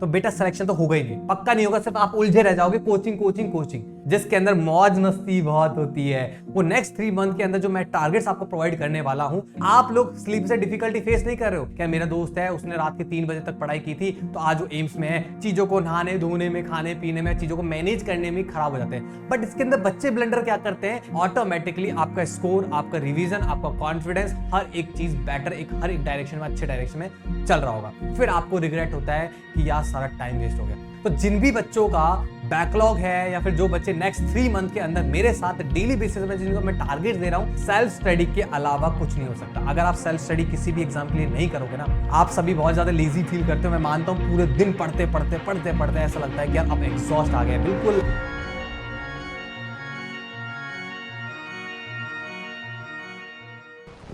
तो बेटा सिलेक्शन तो होगा ही नहीं, पक्का नहीं होगा, सिर्फ आप उलझे रह जाओगे कोचिंग कोचिंग कोचिंग, जिसके अंदर मौज मस्ती बहुत होती है। वो नेक्स्ट 3 मंथ के अंदर जो मैं टारगेट्स आपको प्रोवाइड करने वाला हूं, आप लोग स्लीप से डिफिकल्टी फेस नहीं कर रहे हो क्या? मेरा दोस्त है, उसने रात के 3 बजे तक पढ़ाई की थी, तो आज वो एम्स में है। चीजों को नहाने धोने में, खाने पीने में, चीजों को मैनेज करने में खराब हो जाते हैं। बट इसके अंदर बच्चे ब्लंडर क्या करते हैं, ऑटोमेटिकली आपका स्कोर, आपका रिवीजन, आपका कॉन्फिडेंस, हर एक चीज बेटर, हर एक डायरेक्शन में, अच्छे डायरेक्शन में चल रहा होगा। फिर आपको रिग्रेट होता है कि यार सारा टाइम वेस्ट हो गया। तो जिन भी बच्चों का बैकलॉग है या फिर जो बच्चे नेक्स्ट 3 मंथ के अंदर मेरे साथ डेली बेसिस में जिनको मैं टारगेट दे रहा हूं, सेल्फ स्टडी के अलावा कुछ नहीं हो सकता। अगर आप सेल्फ स्टडी किसी भी एग्जाम के लिए नहीं करोगे ना, आप सभी बहुत ज्यादा लेजी फील करते हो। मैं मानता हूं पूरे दिन पढ़ते पढ़ते पढ़ते पढ़ते ऐसा लगता है कि यार अब एग्जॉस्ट आ गया बिल्कुल।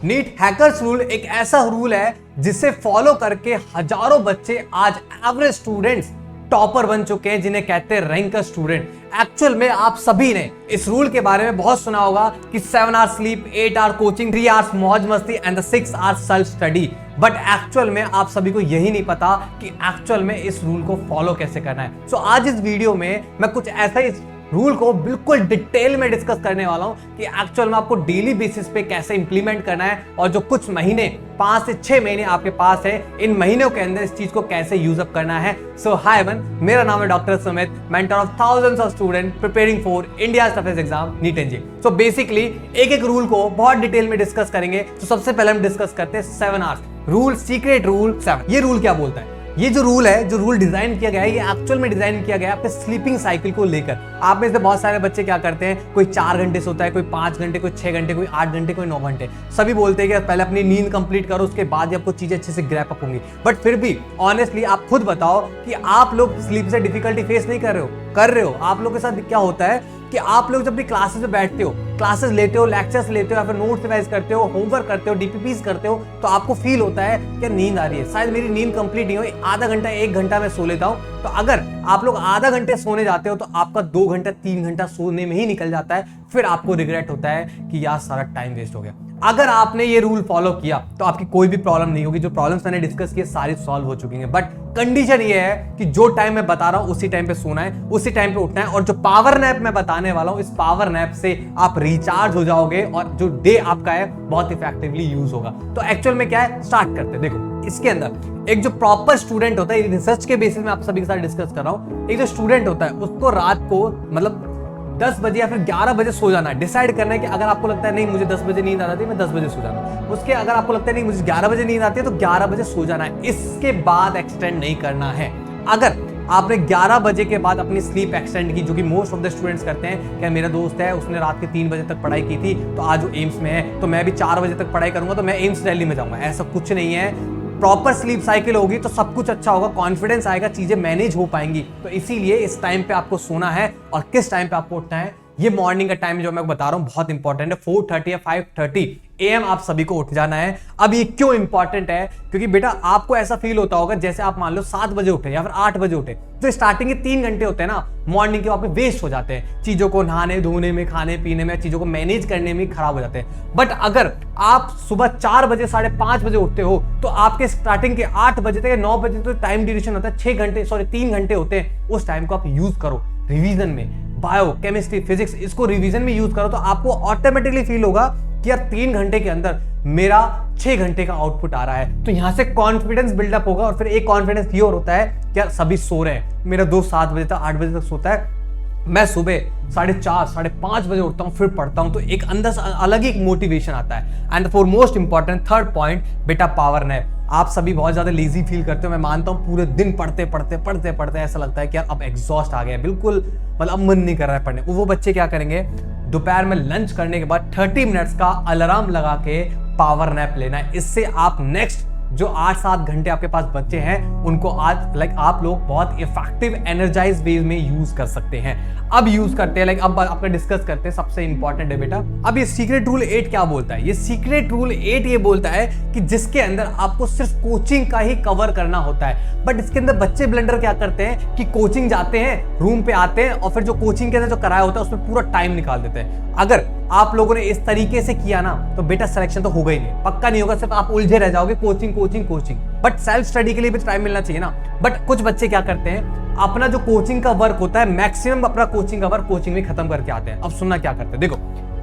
नीट हैकर्स रूल एक ऐसा रूल है जिसे फॉलो करके हजारों बच्चे आज एवरेज स्टूडेंट्स टॉपर बन चुके हैं, जिन्हें कहते हैं रैंकर स्टूडेंट। एक्चुअल में आप सभी ने इस रूल के बारे में बहुत सुना होगा कि 7 hour sleep, 8 hour coaching, 3 hours मौज मस्ती and 6 hour self study. But actual में आप सभी को यही नहीं पता कि एक्चुअल में इस रूल को फॉलो कैसे करना है। सो आज इस वीडियो में मैं कुछ ऐसा ही रूल को बिल्कुल डिटेल में डिस्कस करने वाला हूं कि एक्चुअल में आपको डेली बेसिस पे कैसे इंप्लीमेंट करना है, और जो कुछ महीने 5 से 6 महीने आपके पास है, इन महीनों के अंदर इस चीज को कैसे यूज अप करना है। सो हाय एवरीवन, मेरा नाम है doctor Sumit, mentor of thousands of student preparing for India's toughest exam neat and JEE. So basically एक एक रूल को बहुत डिटेल में डिस्कस करेंगे। तो सबसे पहले हम डिस्कस करते हैं 7 आवर्स रूल, सीक्रेट रूल 7। ये रूल क्या बोलता है? ये जो रूल है, जो रूल डिजाइन किया गया है, ये एक्चुअल में डिजाइन किया गया है आपके स्लीपिंग साइकिल को लेकर। आप में से बहुत सारे बच्चे क्या करते हैं, कोई 4 घंटे सोता है, कोई 5 घंटे, कोई 6 घंटे, कोई 8 घंटे, कोई 9 घंटे। सभी बोलते हैं कि पहले अपनी नींद कंप्लीट करो, उसके बाद ही आपको चीजें अच्छे से ग्रैप अप होंगी। बट फिर भी ऑनेस्टली आप खुद बताओ कि आप लोग स्लीप से डिफिकल्टी फेस नहीं कर रहे हो। आप लोग के साथ क्या होता है कि आप लोग जब अपनी क्लासेस में बैठते हो, क्लासेस लेते हो, लेक्चर्स लेते हो, या फिर नोट्स रिवाइज करते हो, होमवर्क करते हो, डीपीपीस करते हो, तो आपको फील होता है कि नींद आ रही है, शायद मेरी नींद कंप्लीट नहीं हुई, आधा घंटा 1 घंटा मैं सो लेता हूं। तो अगर आप लोग आधा घंटे सोने जाते हो तो आपका 2 घंटा 3 घंटा सोने में ही निकल जाता है। फिर आपको रिग्रेट होता है कि यार सारा टाइम वेस्ट हो गया। अगर आपने ये रूल फॉलो किया तो आपकी कोई भी प्रॉब्लम नहीं होगी। जो प्रॉब्लम्स मैंने डिस्कस किए सारी सॉल्व हो चुकी हैं। बट कंडीशन ये है कि जो टाइम मैं बता रहा हूं उसी टाइम पे सोना है, उसी टाइम पे उठना है, और जो पावर नैप मैं बताने वाला हूं, इस पावर नैप से आप रिचार्ज हो जाओगे और जो डे आपका है बहुत इफेक्टिवली यूज होगा। तो एक्चुअल में क्या है, स्टार्ट करते हैं। देखो इसके अंदर एक जो प्रॉपर स्टूडेंट होता है, रिसर्च के बेसिस में आप सभी के साथ डिस्कस कर रहा हूं, एक जो स्टूडेंट होता है उसको रात को मतलब 10 बजे या फिर 11 बजे सो जाना है। डिसाइड करना है कि अगर आपको लगता है नहीं मुझे 10 बजे नींद आ जाती है, मैं 10 बजे सो जाना। उसके अगर आपको लगता है नहीं मुझे 11 बजे नींद आती है, तो 11 बजे सो जाना है। इसके बाद एक्सटेंड नहीं करना है। अगर आपने 11 बजे के बाद अपनी स्लीप एक्सटेंड की, जो कि मोस्ट ऑफ द स्टूडेंट्स करते हैं, क्या मेरा दोस्त है उसने रात के 3 बजे तक पढ़ाई की थी, तो आज वो एम्स में है, तो मैं भी 4 बजे तक पढ़ाई करूंगा, तो मैं एम्स दिल्ली में जाऊंगा। ऐसा कुछ नहीं है। प्रॉपर स्लीप साइकिल होगी तो सब कुछ अच्छा होगा, कॉन्फिडेंस आएगा, चीजें मैनेज हो पाएंगी। तो इसीलिए इस टाइम पे आपको सोना है, और किस टाइम पे आपको उठना है, ये मॉर्निंग का टाइम जो मैं बता रहा हूं बहुत इंपॉर्टेंट है। 4:30 या 5:30 AM आप सभी को उठ जाना है। अब ये क्यों इंपॉर्टेंट है? क्योंकि बेटा आपको ऐसा फील होता होगा जैसे आप मान लो 7 बजे उठे या फिर 8 बजे उठे, तो स्टार्टिंग के 3 घंटे होते हैं ना मॉर्निंग के, आपके वेस्ट हो जाते हैं। चीजों को नहाने धोने में, खाने पीने में, चीजों को मैनेज करने में खराब हो जाते हैं। बट अगर आप सुबह 4 बजे 5:30 बजे उठते हो, तो आपके स्टार्टिंग के 8 बजे तक 9 बजे तो टाइम ड्यूरेशन होता है 3 घंटे होते हैं। उस टाइम को आप यूज करो रिवीजन में, बायो केमिस्ट्री फिजिक्स, इसको रिवीजन में यूज करो, तो आपको ऑटोमेटिकली फील होगा कि यार 3 घंटे के अंदर मेरा 6 घंटे का आउटपुट आ रहा है। तो यहां से कॉन्फिडेंस बिल्डअप होगा, और फिर एक कॉन्फिडेंस ये और होता है कि यार सभी सो रहे हैं। मेरा दोस्त 7 बजे तक 8 बजे तक सोता है, मैं सुबह 4:30 5:30 बजे उठता हूं, फिर पढ़ता हूं, तो एक अंदर से अलग ही एक मोटिवेशन आता है। And for most important third point, बेटा पावर नैप। आप सभी बहुत ज्यादा लेजी फील करते हो, मैं मानता हूं। पूरे दिन पढ़ते पढ़ते ऐसा लगता है कि यार अब एग्जॉस्ट आ गया, बिल्कुल मतलब मन नहीं कर रहा है पढ़ने। वो बच्चे क्या करेंगे, दोपहर में लंच करने के बाद 30 मिनट्स का अलार्म लगा के पावर नैप लेना है। इससे आप नेक्स्ट जो 8-7 घंटे आपके पास बच्चे हैं उनको आज आप लोग बहुत इफेक्टिव एनर्जाइज वे में यूज कर सकते हैं। अब यूज करते हैं अब आपका डिस्कस करते हैं सबसे इंपॉर्टेंट है बेटा। अब ये सीक्रेट रूल 8 क्या बोलता है? ये सीक्रेट रूल 8 ये बोलता है कि जिसके अंदर आपको सिर्फ कोचिंग का ही कवर करना होता है। बट इसके अंदर बच्चे ब्लंडर क्या करते हैं कि कोचिंग जाते हैं, रूम पे आते हैं, और फिर जो कोचिंग के अंदर जो कराया होता है उसमें पूरा टाइम निकाल देते हैं। अगर आप लोगों ने इस तरीके से किया ना, तो बेटा सिलेक्शन तो होगा ही नहीं, पक्का नहीं होगा, सिर्फ आप उलझे रह जाओगे coaching coaching coaching. But self study के लिए भी टाइम मिलना चाहिए ना। बट कुछ बच्चे क्या करते हैं, अपना जो कोचिंग का वर्क होता है मैक्सिमम अपना कोचिंग का वर्क कोचिंग में खत्म करके आते हैं। अब सुनना क्या करते हैं, देखो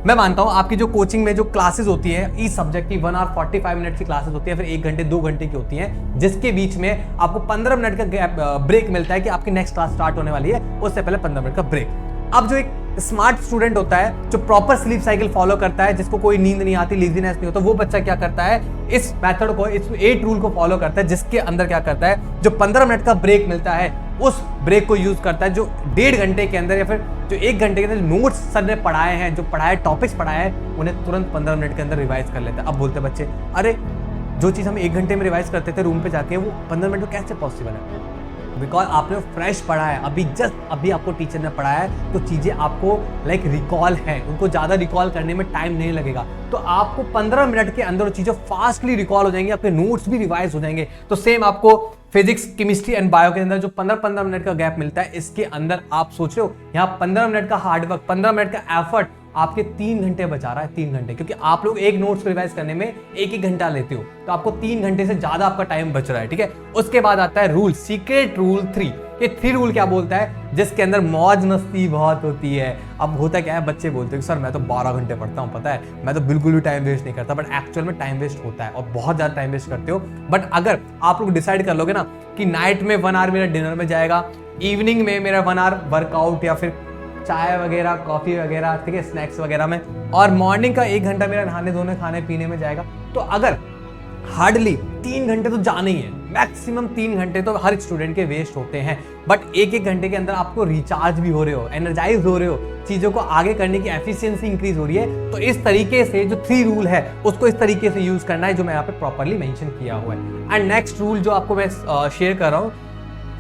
मैं मानता हूं आपकी जो कोचिंग में जो क्लासेस होती है इस सब्जेक्ट की 1 आवर 45 मिनट की क्लासेस होती है, फिर 1 घंटे 2 घंटे की होती है, जिसके बीच में आपको 15 मिनट का गैप ब्रेक मिलता है कि आपकी नेक्स्ट क्लास स्टार्ट होने वाली है, उससे पहले 15 मिनट का ब्रेक। अब जो एक स्मार्ट स्टूडेंट होता है जो प्रॉपर स्लीप साइकिल फॉलो करता है, जिसको कोई नींद नहीं आती, लेजीनेस नहीं होता, वो बच्चा क्या करता है, इस मेथड को, इस 8 रूल को फॉलो करता है, जिसके अंदर क्या करता है, जो 15 मिनट का ब्रेक मिलता है उस ब्रेक को यूज करता है, जो 1.5 घंटे के अंदर या फिर जो 1 घंटे के अंदर नोट्स सर ने पढ़ाए हैं, जो पढ़ाए टॉपिक्स पढ़ाए हैं, उन्हें तुरंत 15 मिनट के अंदर रिवाइज कर लेता है। अब बोलते बच्चे, अरे जो चीज हम 1 घंटे में रिवाइज करते थे रूम पे जाके, वो 15 मिनट में कैसे पॉसिबल है? बिकॉज आपने फ्रेश पढ़ा है, अभी आपको टीचर ने पढ़ाया है, तो चीजें आपको लाइक रिकॉल है, उनको ज्यादा रिकॉल करने में टाइम नहीं लगेगा, तो आपको 15 मिनट के अंदर चीजें फास्टली रिकॉल हो जाएंगी, आपके नोट्स भी रिवाइज हो जाएंगे। तो सेम आपको फिजिक्स, केमिस्ट्री एंड बायो के अंदर जो 15-15 मिनट का गैप मिलता है, इसके अंदर आप सोच रहे हो यहाँ 15 मिनट का हार्डवर्क, 15 मिनट का एफर्ट आपके 3 घंटे बचा रहा है, 3 घंटे, क्योंकि आप लोग एक नोट्स को रिवाइज करने में 1-1 घंटा लेते हो, तो आपको 3 घंटे से ज्यादा आपका टाइम बच रहा है, ठीक है। उसके बाद आता है रूल, सीक्रेट रूल 3। ये 3 रूल क्या बोलता है, जिसके अंदर मौज मस्ती बहुत होती है। अब होता क्या है, बच्चे बोलते हैं सर मैं तो 12 घंटे पढ़ता हूँ, पता है मैं तो बिल्कुल भी टाइम वेस्ट नहीं करता, बट एक्चुअल में टाइम वेस्ट होता है और बहुत ज्यादा टाइम वेस्ट करते हो। बट अगर आप लोग डिसाइड कर लोगे ना कि नाइट में 1 आवर मेरा डिनर में जाएगा, इवनिंग में मेरा 1 आवर वर्कआउट या फिर चाय वगैरह, कॉफी वगैरह, ठीक है, स्नैक्स वगैरह में, और मॉर्निंग का 1 घंटा मेरा नहाने धोने खाने पीने में जाएगा, तो अगर हार्डली 3 घंटे तो जाने ही है, मैक्सिमम 3 घंटे तो हर स्टूडेंट के वेस्ट होते हैं। बट 1-1 घंटे के अंदर आपको रिचार्ज भी हो रहे हो, एनर्जाइज हो रहे हो, चीजों को आगे करने की एफिशिएंसी इंक्रीज हो रही है। तो इस तरीके से जो 3 रूल है उसको इस तरीके से यूज करना है, जो मैं यहाँ पे प्रॉपरली मेंशन किया हुआ है। एंड नेक्स्ट रूल जो आपको मैं शेयर कर रहा हूँ,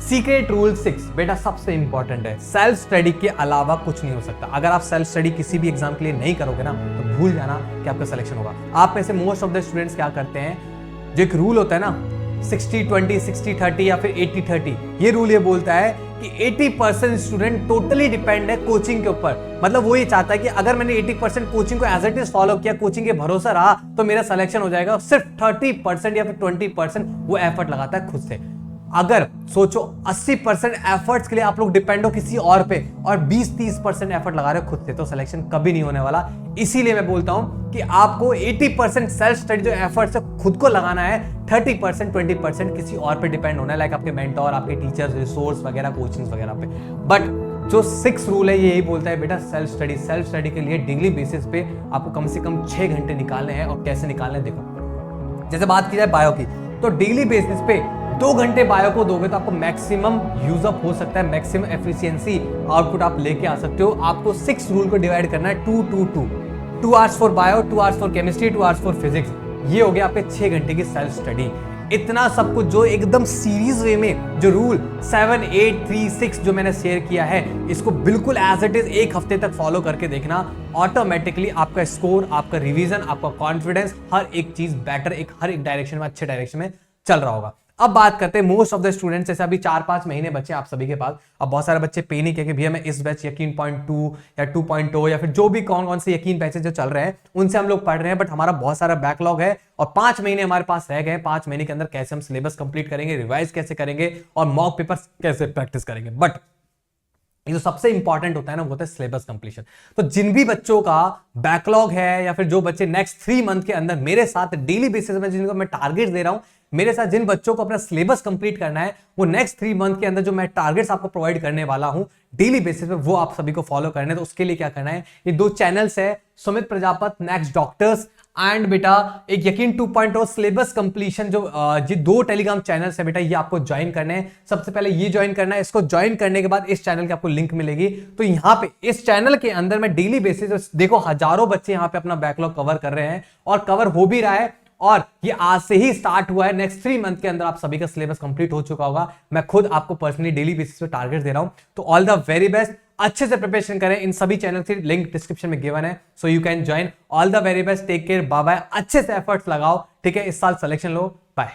सीक्रेट रूल 6, बेटा सबसे इंपॉर्टेंट है, सेल्फ स्टडी के अलावा कुछ नहीं हो सकता। अगर आप सेल्फ स्टडी किसी भी एग्जाम के लिए नहीं करोगे ना, तो भूल जाना कि आपका सिलेक्शन होगा। आप में से मोस्ट ऑफ द स्टूडेंट्स क्या करते हैं, जो एक रूल होता है ना 60-20, 60-30 या फिर 80-30, ये रूल ये बोलता है कि 80% स्टूडेंट टोटली डिपेंड है कोचिंग के ऊपर। मतलब वो ये चाहता है कि अगर मैंने 80% कोचिंग को एज इट इज फॉलो किया, कोचिंग के भरोसा रहा, तो मेरा सिलेक्शन हो जाएगा। सिर्फ 30% या फिर 20% वो एफर्ट लगाता है खुद से। अगर सोचो 80% एफर्ट्स के लिए आप लोग डिपेंड हो किसी और पे, और 20-30% एफर्ट लगा रहे हो खुद से, तो सिलेक्शन कभी नहीं होने वाला। इसीलिए मैं बोलता हूं कि आपको 80% सेल्फ स्टडी जो एफर्ट्स है खुद को लगाना है, 30% 20% किसी और पे डिपेंड होना है, लाइक आपके मेंटोर, आपके टीचर्स, रिसोर्स वगैरह, कोचिंग्स वगैरह पे। बट जो 6 रूल है ये यही बोलता है, बेटा सेल्फ स्टडी के लिए डेली बेसिस पे आपको कम से कम 6 घंटे निकालने हैं। और कैसे निकालने हैं देखो, जैसे बात की जाए बायो की, तो डेली बेसिस पे 2 घंटे बायो को दोगे तो आपको मैक्सिमम यूजअप हो सकता है, मैक्सिमम एफिशिएंसी आउटपुट आप लेके आ सकते हो। आपको 6 रूल को डिवाइड करना है 2-2-2, 2 hours for bio, 2 hours for chemistry, 2 hours for physics. ये हो गया आपके 6 घंटे की सेल्फ स्टडी। इतना सब कुछ जो एकदम सीरीज वे में जो रूल 7, 8, 3, 6 जो मैंने शेयर किया है, इसको बिल्कुल एज इट इज 1 हफ्ते तक फॉलो करके देखना, ऑटोमेटिकली आपका स्कोर, आपका रिवीजन, आपका कॉन्फिडेंस, हर एक चीज बेटर, हर एक डायरेक्शन में, अच्छे डायरेक्शन में चल रहा होगा। अब बात करते हैं मोस्ट ऑफ द स्टूडेंट्स, जैसे अभी 4-5 महीने बच्चे आप सभी के पास। अब बहुत सारे बच्चे पे नहीं कि भैया मैं इस बैच यकीन 0.2 या 2.0 या फिर जो भी कौन से यकीन बैचेस जो चल रहे हैं उनसे हम लोग पढ़ रहे हैं, बट हमारा बहुत सारा बैकलॉग है और 5 महीने हमारे पास रह गए। 5 महीने के अंदर कैसे हम सिलेबस कंप्लीट करेंगे, रिवाइज कैसे करेंगे और मॉक पेपर कैसे प्रैक्टिस करेंगे। बट ये जो सबसे इंपॉर्टेंट होता है ना, वो होता है सिलेबस कंप्लीशन। तो जिन भी बच्चों का बैकलॉग है या फिर जो बच्चे नेक्स्ट 3 मंथ के अंदर मेरे साथ डेली बेसिस में, जिनको मैं टारगेट दे रहा हूं, मेरे साथ जिन बच्चों को अपना सिलेबस कंप्लीट करना है, वो नेक्स्ट 3 मंथ के अंदर जो मैं टारगेट्स आपको प्रोवाइड करने वाला हूं डेली बेसिस पे, वो आप सभी को फॉलो करना है। तो उसके लिए क्या करना है, ये 2 चैनल्स है, Sumit Prajapat next doctors and बेटा एक यकीन 2.0 सिलेबस कंप्लीशन, जो 2 टेलीग्राम चैनल्स है बेटा, ये आपको ज्वाइन करने हैं। सबसे पहले ये ज्वाइन करना है, इसको ज्वाइन करने के बाद इस चैनल की आपको लिंक मिलेगी। तो यहाँ पे इस चैनल के अंदर मैं डेली बेसिस, देखो हजारों बच्चे यहाँ पे अपना बैकलॉग कवर कर रहे हैं और कवर हो भी रहा है, और ये आज से ही स्टार्ट हुआ है। नेक्स्ट 3 मंथ के अंदर आप सभी का सिलेबस कंप्लीट हो चुका होगा। मैं खुद आपको पर्सनली डेली बेसिस पे टारगेट दे रहा हूं। तो ऑल द वेरी बेस्ट, अच्छे से प्रिपरेशन करें। इन सभी चैनल की लिंक डिस्क्रिप्शन में गिवन है, so you can join. All the very best, take care, bye bye, अच्छे से एफर्ट्स लगाओ, ठीक है। इस साल सिलेक्शन लो, बाय।